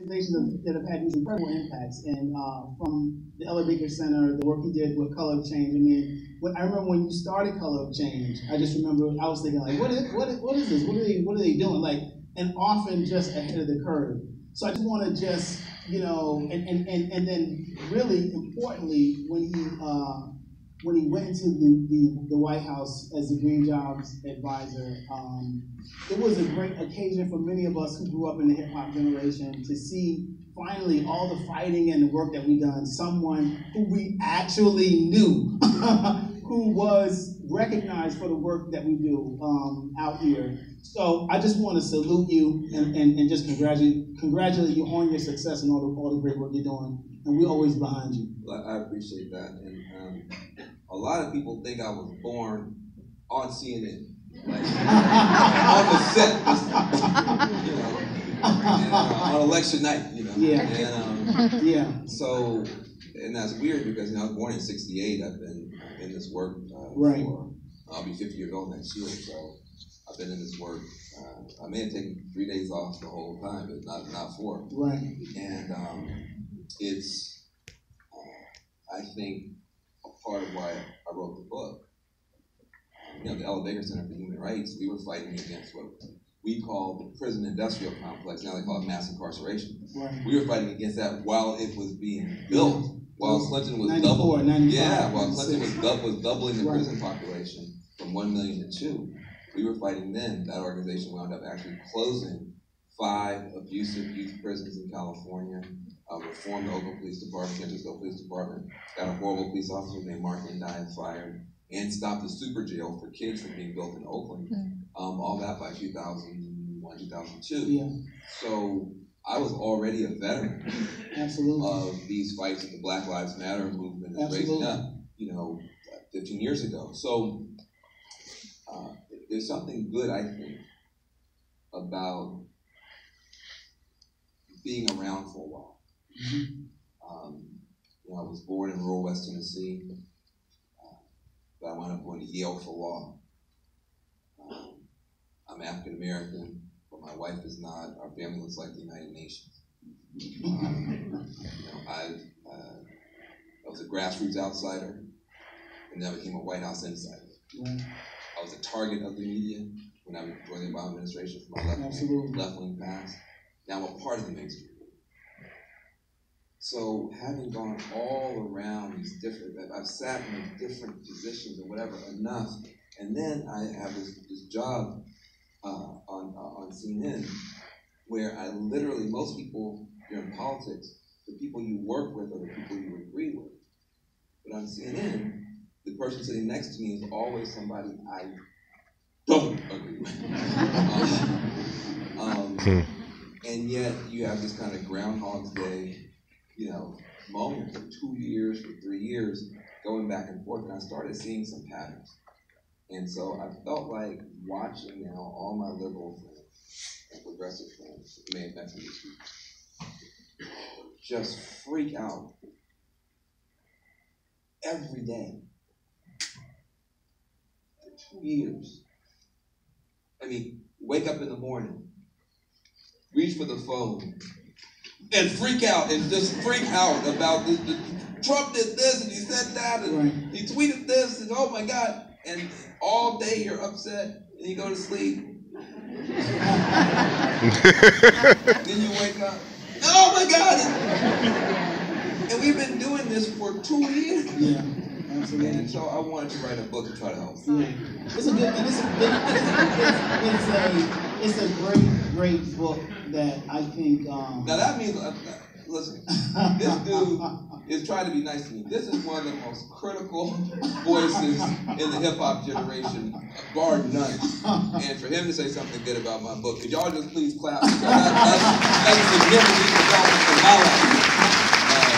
organizations that have had these incredible impacts, and from the Ella Baker Center, the work he did with Color of Change. I mean, I remember when you started Color of Change. I just remember I was thinking like, what is this? What are they doing? Like, and often just ahead of the curve. So I just want to just and then really importantly when he went into the White House as the Green Jobs advisor, it was a great occasion for many of us who grew up in the hip hop generation to see finally all the fighting and the work that we've done, someone who we actually knew, who was recognized for the work that we do out here. So I just want to salute you and just congratulate you on your success and all the great work you're doing. And we're always behind you. Well, I appreciate that. And a lot of people think I was born on CNN, like on the set, on election night, Yeah. And yeah. So, and that's weird because I was born in '68. I've been in this work right. I'll be 50 years old next year, so I've been in this work. I may have taken 3 days off the whole time, but not 4. Right. And it's, I think, a part of why I wrote the book. The Ella Baker Center for Human Rights, we were fighting against what we call the prison industrial complex. Now they call it mass incarceration. Right. We were fighting against that while it was being built. While Clinton was 94, 95, while Clinton was doubling the right. prison population from 1 million to 2, we were fighting then. That organization wound up actually closing 5 abusive youth prisons in California, reformed the Oakland Police Department, San Francisco Police Department, got a horrible police officer named Mark Endine fired, and stopped the super jail for kids from being built in Oakland. All that by 2001, 2002. Yeah. So I was already a veteran Absolutely. of these fights that the Black Lives Matter movement is raising up, 15 years ago. So there's something good, I think, about being around for a while. I was born in rural West Tennessee, but I wound up going to Yale for law. I'm African American, but my wife is not. Our family looks like the United Nations. I was a grassroots outsider, and then I became a White House insider. Right. I was a target of the media when I joined the Obama administration for my left-wing past. Now I'm a part of the mainstream. So having gone all around these different, I've sat in different positions or whatever enough, and then I have this job on CNN where I literally, most people, you're in politics, the people you work with are the people you agree with. But on CNN, the person sitting next to me is always somebody I don't agree with. And yet you have this kind of Groundhog's Day, moment for 2 years, for 3 years, going back and forth, and I started seeing some patterns. And so I felt like watching now all my liberal friends and progressive friends, it may affect me this week, just freak out every day for 2 years. I mean, wake up in the morning, reach for the phone, and freak out, and just freak out about this. Trump did this, and he said that, and right. he tweeted this, and oh my God. And all day you're upset, and you go to sleep. Then you wake up, oh my God. And we've been doing this for 2 years. Yeah, absolutely. And so I wanted to write a book to try to help. Yeah. It's a good, it's a great book that I think. Now that means, listen, this dude is trying to be nice to me. This is one of the most critical voices in the hip hop generation, bar none. And for him to say something good about my book, could y'all just please clap? That's a significant development in my life.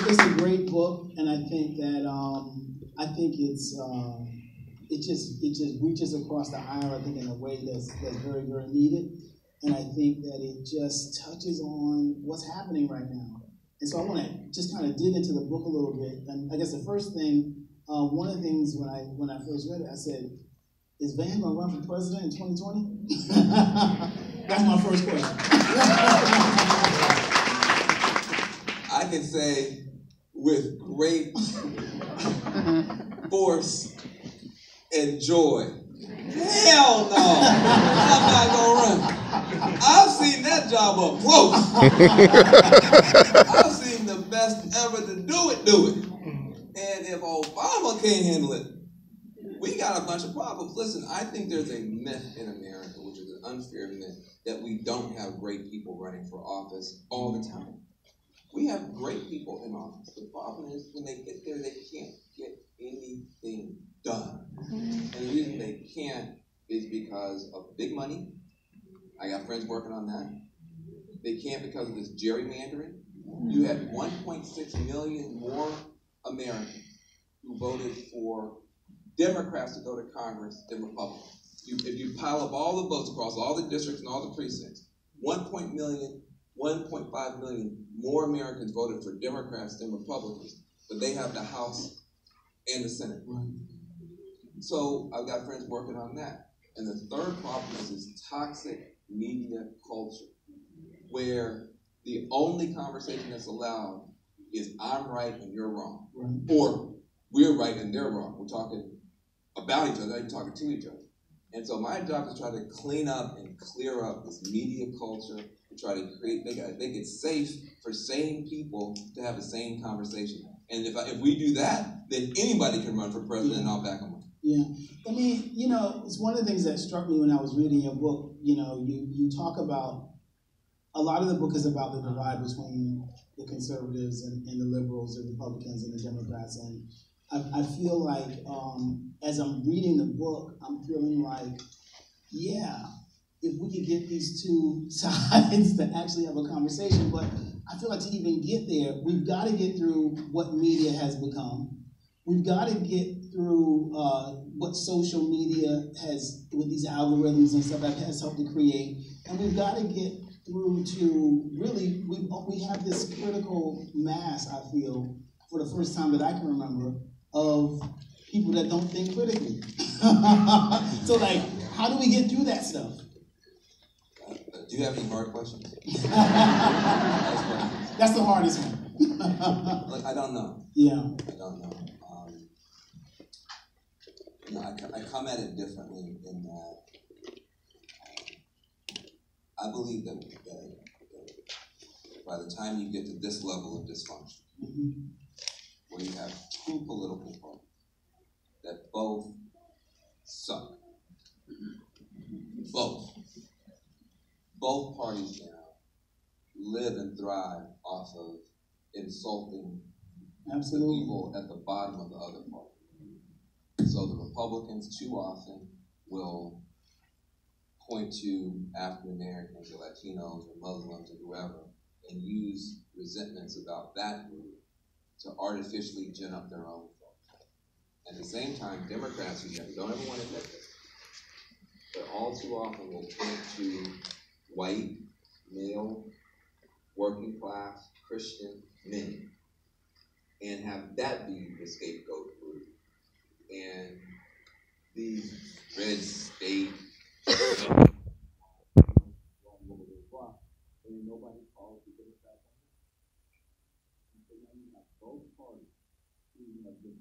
It's a great book, and I think that it just reaches across the aisle, I think, in a way that's very, very needed. And I think that it just touches on what's happening right now. And so I want to just kind of dig into the book a little bit. And I guess the first thing, one of the things when I first read it, I said, is Van going to run for president in 2020? That's my first question. can say with great force and joy, hell no, I'm not gonna run. I've seen that job up close. I've seen the best ever to do it. And if Obama can't handle it, we got a bunch of problems. Listen, I think there's a myth in America, which is an unfair myth, that we don't have great people running for office all the time. We have great people in office. The problem is when they get there, they can't get anything done. And the reason they can't is because of big money. I got friends working on that. They can't because of this gerrymandering. You had 1.6 million more Americans who voted for Democrats to go to Congress than Republicans. If you pile up all the votes across all the districts and all the precincts, 1.5 million more Americans voted for Democrats than Republicans, but they have the House and the Senate. So I've got friends working on that. And the third problem is this toxic media culture, where the only conversation that's allowed is I'm right and you're wrong. Or we're right and they're wrong. We're talking about each other, not even talking to each other. And so my job is to try to clean up and clear up this media culture, to try to make it safe for sane people to have the same conversation. And if we do that, then anybody can run for president and I'll back them up. Yeah. I mean, it's one of the things that struck me when I was reading your book. You talk about, a lot of the book is about the divide between the conservatives and the liberals, the Republicans and the Democrats. And I feel like as I'm reading the book, I'm feeling like, yeah, if we could get these two sides to actually have a conversation, but I feel like to even get there, we've got to get through what media has become. We've got to get through what social media has, with these algorithms and stuff, that has helped to create. And we've got to get through to really, we have this critical mass, I feel, for the first time that I can remember, of people that don't think critically. So, like, how do we get through that stuff? Do you have any hard questions? That's the hardest one. Look, I don't know. Yeah. I don't know. I come at it differently in that I believe that by the time you get to this level of dysfunction, where you have two political parties that both suck, both parties now live and thrive off of insulting the people at the bottom of the other party. So the Republicans too often will point to African Americans or Latinos or Muslims or whoever and use resentments about that group to artificially gin up their own folks. At the same time, Democrats who don't ever want to admit this, but all too often will point to white, male, working class, Christian men and have that be the scapegoat group. And these red state and nobody calls the Democrats on it. And so now you have both parties who have been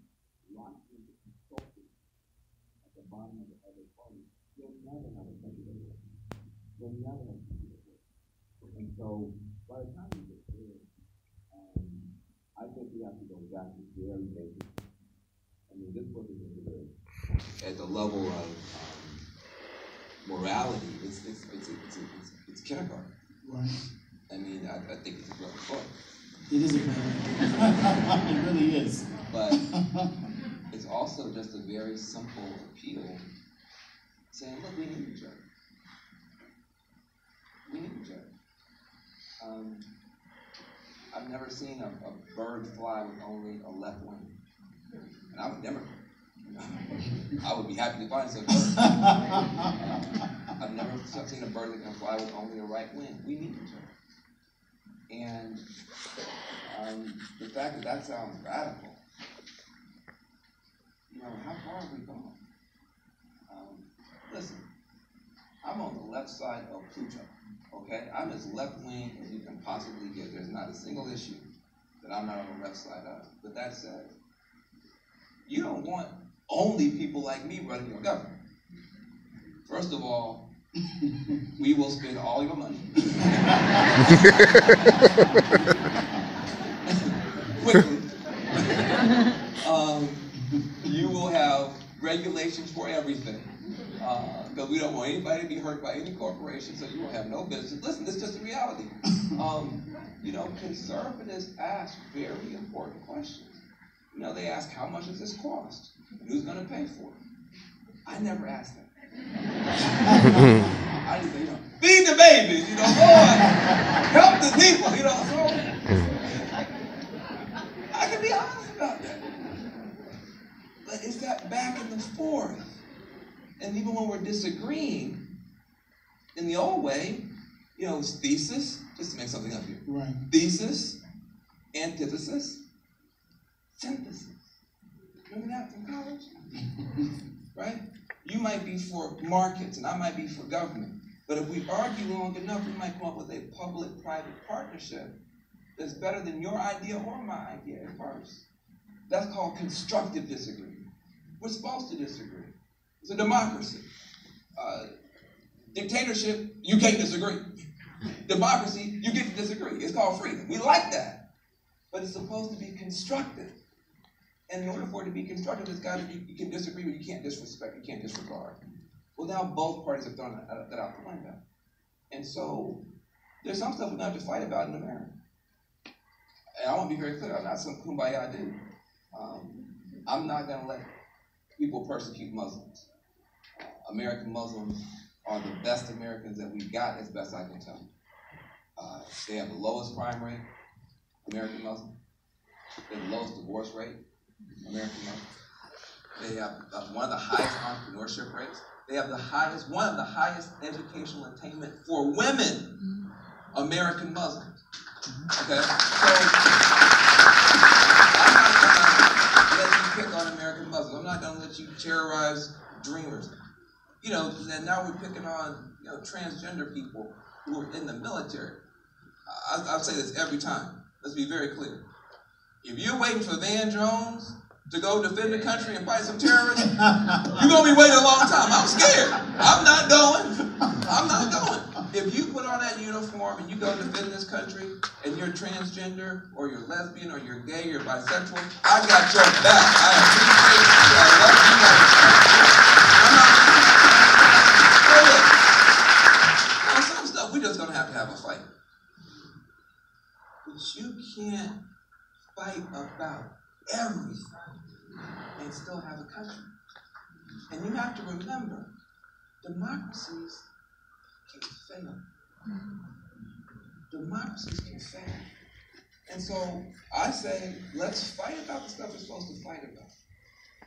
locked into consulting at the bottom of the other party. They'll never have a president. They'll never have a president. And so by the time you get there, I think we have to go back to very basic. I mean, this book is at the level of morality. It's kindergarten. Right. I mean, I think it's a great book. It is a great book. It really is. But it's also just a very simple appeal, saying, look, we need each other. We need each other. I've never seen a bird fly with only a left wing. And I'm a Democrat. I would be happy to find such a bird. I've never seen a bird that can fly with only a right wing. We need each other. And the fact that sounds radical, how far have we gone? Listen, I'm on the left side of Pluto, okay? I'm as left-wing as you can possibly get. There's not a single issue that I'm not on the left side of. But that said, you don't want only people like me running your government. First of all, we will spend all your money. Quickly. You will have regulations for everything. Because we don't want anybody to be hurt by any corporation, so you will have no business. Listen, this is just the reality. Conservatives ask very important questions. They ask, how much does this cost? And who's going to pay for it? I never asked that. I just say, feed the babies, Lord, help the people, so I can be honest about that. But it's that back and forth. And even when we're disagreeing, in the old way, it's thesis, just to make something up here. Right. Thesis, antithesis, synthesis. Remember that from college? Right? You might be for markets, and I might be for government. But if we argue long enough, we might come up with a public-private partnership that's better than your idea or my idea at first. That's called constructive disagreement. We're supposed to disagree. It's a democracy. Dictatorship, you can't disagree. Democracy, you get to disagree. It's called freedom. We like that. But it's supposed to be constructive. And in order for it to be constructive, it's got to be, you can disagree, but you can't disrespect, you can't disregard. Well, now both parties have thrown that out the window. And so, there's some stuff we're going to have to fight about in America. And I want to be very clear, I'm not some kumbaya dude. I'm not going to let people persecute Muslims. American Muslims are the best Americans that we've got, as best I can tell. They have the lowest crime rate, American Muslims. They have the lowest divorce rate, American Muslims. They have one of the highest entrepreneurship rates. They have one of the highest educational attainment for women, American Muslims. Okay? So, I'm not going to let you pick on American Muslims. I'm not going to let you terrorize dreamers. And now we're picking on, transgender people who are in the military. I'll say this every time. Let's be very clear. If you're waiting for Van Jones to go defend the country and fight some terrorists, you're going to be waiting a long time. I'm scared. I'm not going. If you put on that uniform and you go defend this country and you're transgender or you're lesbian or you're gay or bisexual, I got your back. I appreciate you. I love you. Now, some stuff we're just going to have a fight. But you can't fight about everything and still have a country. And you have to remember, democracies can fail. Democracies can fail. And so I say, let's fight about the stuff we're supposed to fight about.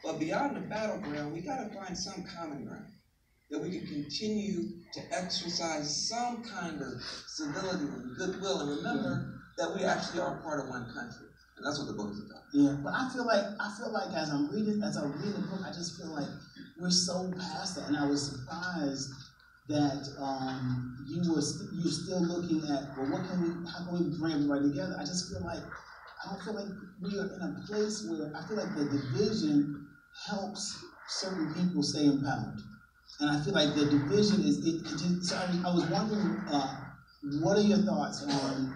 But beyond the battleground, we got to find some common ground that we can continue to exercise some kind of civility and goodwill. And remember that we actually are part of one country. And that's what the book is about. Yeah, but I feel like as I read the book, I just feel like we're so past that. And I was surprised that you're still looking at, well, how can we bring everybody together? I don't feel like we are in a place where I feel like the division helps certain people stay empowered. And I feel like the division so I was wondering, what are your thoughts on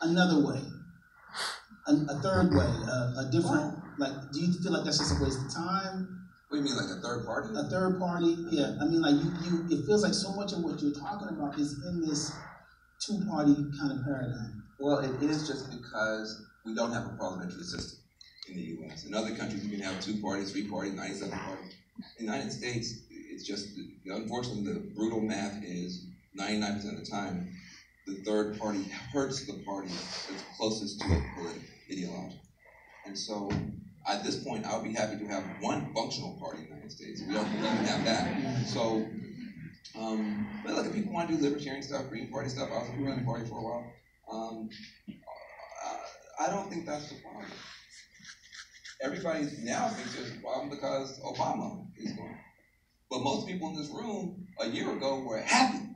another way? A third way, a different, do you feel like that's just a waste of time? What do you mean, like a third party? A third party, yeah. I mean, like it feels like so much of what you're talking about is in this two-party kind of paradigm. Well, it is just because we don't have a parliamentary system in the U.S. In other countries, you can have 2 parties, 3 parties, 97 parties. In the United States, it's just, unfortunately, the brutal math is 99% of the time, the third party hurts the party that's closest to it politically, ideologically. And so, at this point, I would be happy to have one functional party in the United States. We don't even have that. So, but look, if people want to do libertarian stuff, Green Party stuff, I was in the Green Party for a while. I don't think that's the problem. Everybody now thinks there's a problem because Obama is gone. But most people in this room a year ago were happy,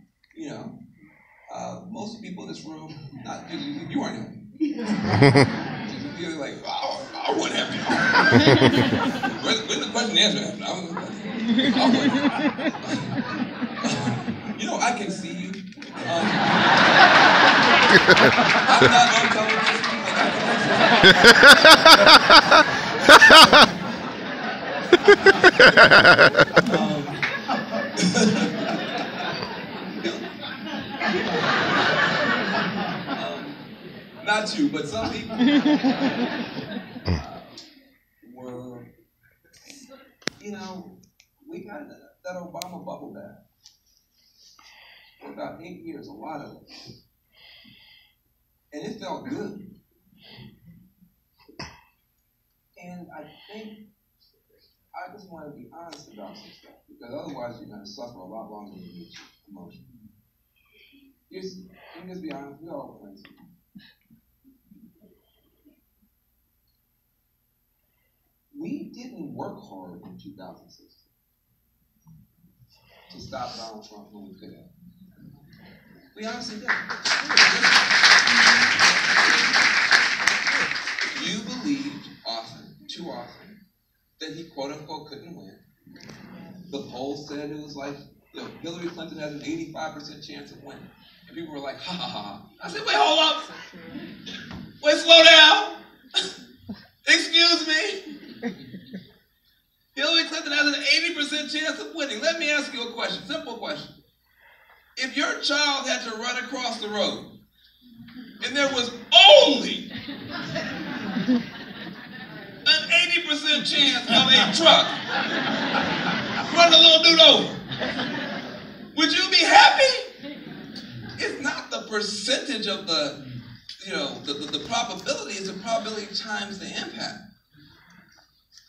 Most people in this room, not you weren't You're like, I wouldn't have to. When the question answer happened, you know, I can see you. I'm not on television, but I can not you, but some people were, you know, we got that Obama bubble back for about 8 years, a lot of it. And it felt good. And I think I just want to be honest about some stuff, because otherwise you're going to suffer a lot longer than you get emotionally. Let me just be honest, we all friends. We didn't work hard in 2016 to stop Donald Trump when we could have. We honestly didn't. You believed often, too often, that he quote unquote couldn't win. The polls said it was like, you know, Hillary Clinton has an 85% chance of winning. And people were like, ha ha ha. I said, wait, hold up. Wait, slow down. Excuse me. Hillary Clinton has an 80% chance of winning. Let me ask you a question, simple question. If your child had to run across the road and there was only an 80% chance of a truck running a little dude over, would you be happy? It's not the percentage of the, you know, the probability, it's the probability times the impact.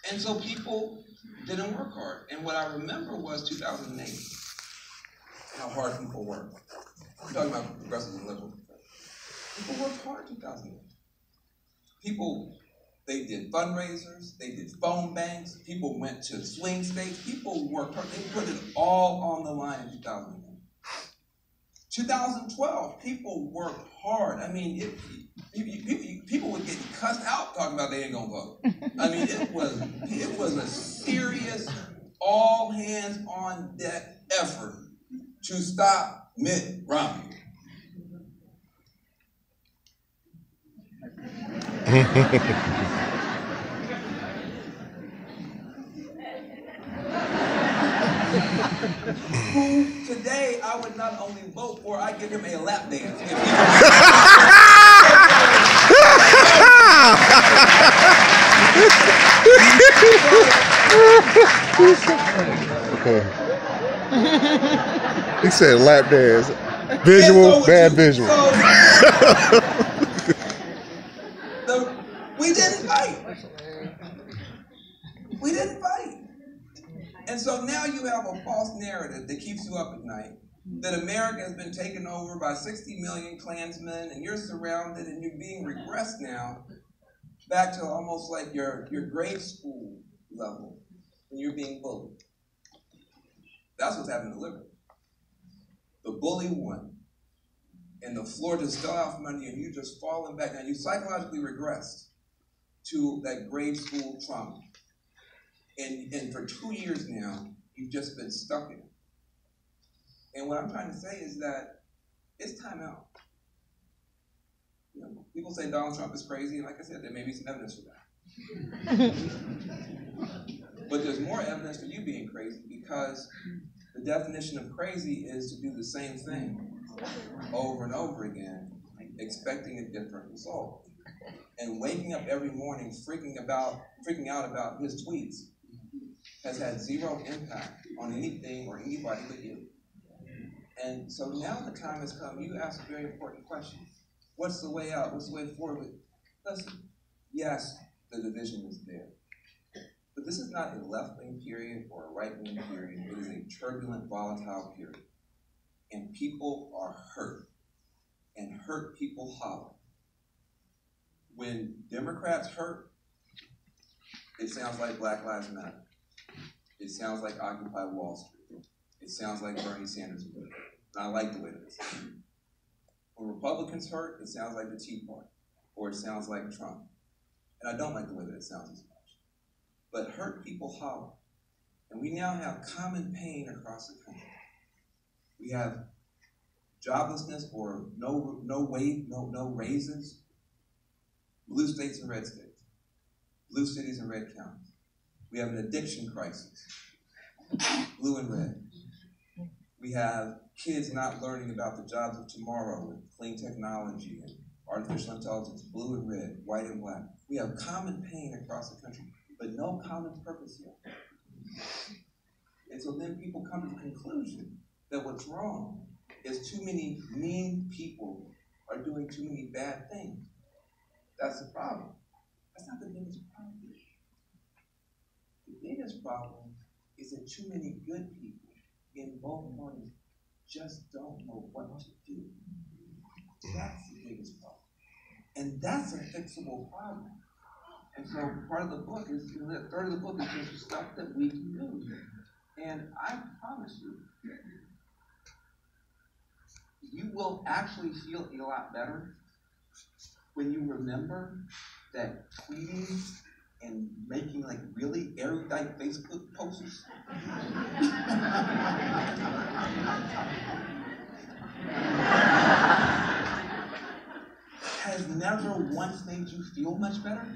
And so people didn't work hard. And what I remember was 2008, how hard people worked. I'm talking about progressives and liberals. People worked hard in 2008. People, they did fundraisers, they did phone banks, people went to swing states, people worked hard. They put it all on the line in 2008. 2012, people worked hard. I mean, people were getting cussed out talking about they ain't gonna vote. I mean, it was a serious, all hands on deck effort to stop Mitt Romney. Who today I would not only vote for, I give him a lap dance. He said lap dance. Visual, bad visual. We didn't fight. We didn't fight. And so now you have a false narrative that keeps you up at night, that America has been taken over by 60 million Klansmen, and you're surrounded and you're being regressed now back to almost like your grade school level when you're being bullied. That's what's happening to liberals. The bully won. And the floor just fell out from under you, and you just falling back. Now you psychologically regressed to that grade school trauma. And for 2 years now, you've just been stuck in it. And what I'm trying to say is that it's time out. You know, people say Donald Trump is crazy, and like I said, there may be some evidence for that. But there's more evidence for you being crazy, because the definition of crazy is to do the same thing over and over again, expecting a different result. And waking up every morning freaking out about his tweets has had zero impact on anything or anybody but you. And so now the time has come. You ask a very important question. What's the way out? What's the way forward? Listen, yes, the division is there. But this is not a left-wing period or a right-wing period. It is a turbulent, volatile period. And people are hurt. And hurt people holler. When Democrats hurt, it sounds like Black Lives Matter. It sounds like Occupy Wall Street. It sounds like Bernie Sanders. And I like the way that it's. When Republicans hurt, it sounds like the Tea Party. or it sounds like Trump. And I don't like the way that it sounds as much. But hurt people holler. And we now have common pain across the country. We have joblessness or no raises, blue states and red states, blue cities and red counties. We have an addiction crisis, blue and red. We have kids not learning about the jobs of tomorrow with clean technology and artificial intelligence, blue and red, white and black. We have common pain across the country, but no common purpose yet. And so then people come to the conclusion that what's wrong is too many mean people are doing too many bad things. That's the problem. That's not the biggest problem. The biggest problem is that too many good people in both parties just don't know what to do. That's the biggest problem. And that's a fixable problem. And so part of the book is, a third of the book is just stuff that we can do. And I promise you, you will actually feel a lot better when you remember that tweeting and making like really erudite Facebook posts has never once made you feel much better.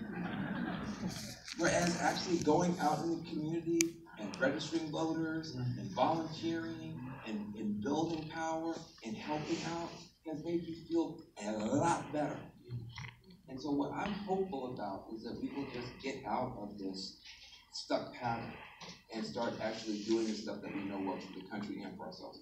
Whereas actually going out in the community and registering voters and volunteering and building power and helping out has made you feel a lot better. And so what I'm hopeful about is that we will just get out of this stuck pattern and start actually doing the stuff that we know works for the country and for ourselves.